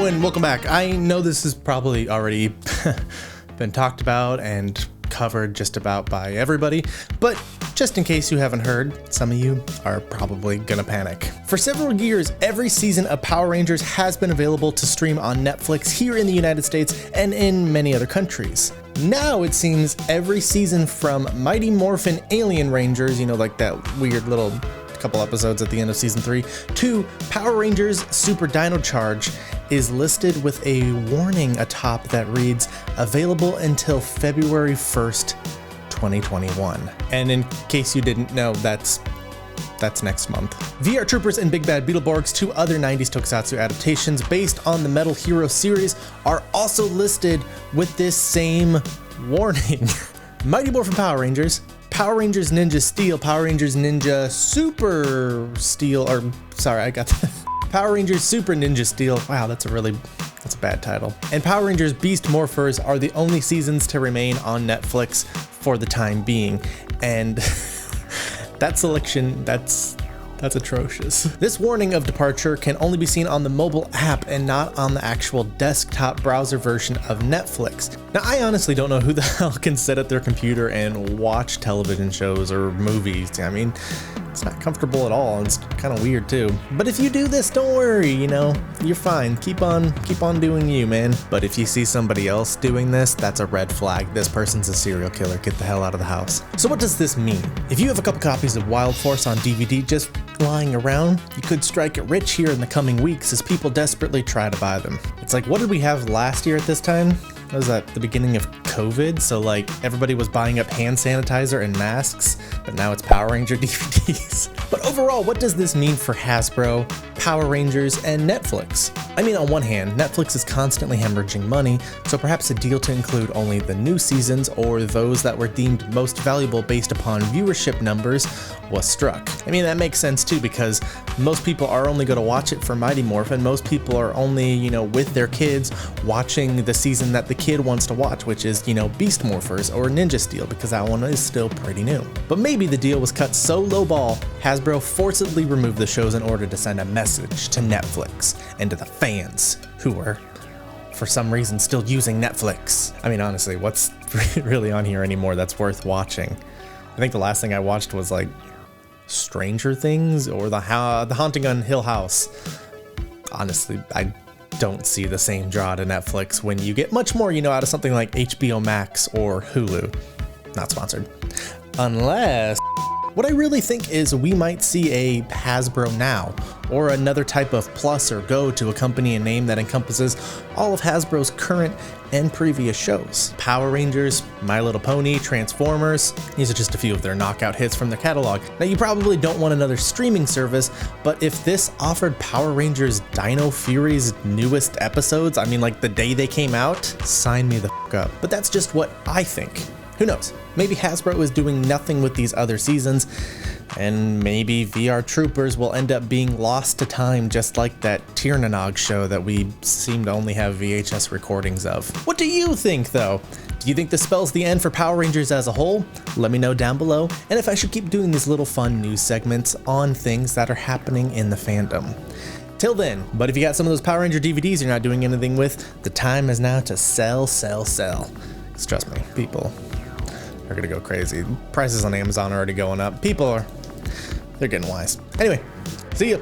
Hello and welcome back. I know this has probably already been talked about and covered just about by everybody, but just in case you haven't heard, some of you are probably gonna panic. For several years, every season of Power Rangers has been available to stream on Netflix here in the United States and in many other countries. Now it seems every season from Mighty Morphin Alien Rangers, you know, like that weird little couple episodes at the end of season 3, to Power Rangers Super Dino Charge is listed with a warning atop that reads, available until February 1st, 2021. And in case you didn't know, that's next month. VR Troopers and Big Bad Beetleborgs, two other 90s tokusatsu adaptations based on the Metal Hero series, are also listed with this same warning. Mighty Morphin Power Rangers, Power Rangers Ninja Steel, Power Rangers Ninja Super Steel, or sorry, I got that. Power Rangers Super Ninja Steel. Wow, that's a bad title. And Power Rangers Beast Morphers are the only seasons to remain on Netflix for the time being. And that selection, that's atrocious. This warning of departure can only be seen on the mobile app and not on the actual desktop browser version of Netflix. Now, I honestly don't know who the hell can sit at their computer and watch television shows or movies. I mean, it's not comfortable at all, and it's kind of weird too. But if you do this, don't worry, you know, you're fine. Keep on doing you, man. But if you see somebody else doing this, that's a red flag. This person's a serial killer. Get the hell out of the house. So what does this mean? If you have a couple copies of Wild Force on DVD just lying around, you could strike it rich here in the coming weeks as people desperately try to buy them. It's like, what did we have last year at this time? What was that, the beginning of COVID? So like everybody was buying up hand sanitizer and masks, but now it's Power Ranger DVDs. But overall, what does this mean for Hasbro, Power Rangers, and Netflix? I mean, on one hand, Netflix is constantly hemorrhaging money, so perhaps a deal to include only the new seasons or those that were deemed most valuable based upon viewership numbers was struck. I mean, that makes sense too, because most people are only going to watch it for Mighty Morphin. Most people are only, you know, with their kids watching the season that the kid wants to watch, which is, you know, Beast Morphers or Ninja Steel, because that one is still pretty new. But maybe the deal was cut so lowball, Hasbro forcibly removed the shows in order to send a message to Netflix and to the fans who are, for some reason, still using Netflix. I mean, honestly, what's really on here anymore that's worth watching? I think the last thing I watched was like Stranger Things or the Haunting on Hill House. Honestly, I don't see the same draw to Netflix when you get much more, you know, out of something like HBO Max or Hulu. Not sponsored. Unless, what I really think is we might see a Hasbro Now, or another type of plus or go to accompany a name that encompasses all of Hasbro's current and previous shows. Power Rangers, My Little Pony, Transformers, these are just a few of their knockout hits from their catalog. Now, you probably don't want another streaming service, but if this offered Power Rangers Dino Fury's newest episodes, I mean like the day they came out, sign me the f up. But that's just what I think. Who knows? Maybe Hasbro is doing nothing with these other seasons, and maybe VR Troopers will end up being lost to time just like that Tirnanog show that we seem to only have VHS recordings of. What do you think, though? Do you think this spells the end for Power Rangers as a whole? Let me know down below, and if I should keep doing these little fun news segments on things that are happening in the fandom. Till then, but if you got some of those Power Ranger DVDs you're not doing anything with, the time is now to sell. 'Cause trust me, people are gonna go crazy. Prices on Amazon are already going up. They're getting wise. Anyway, see ya.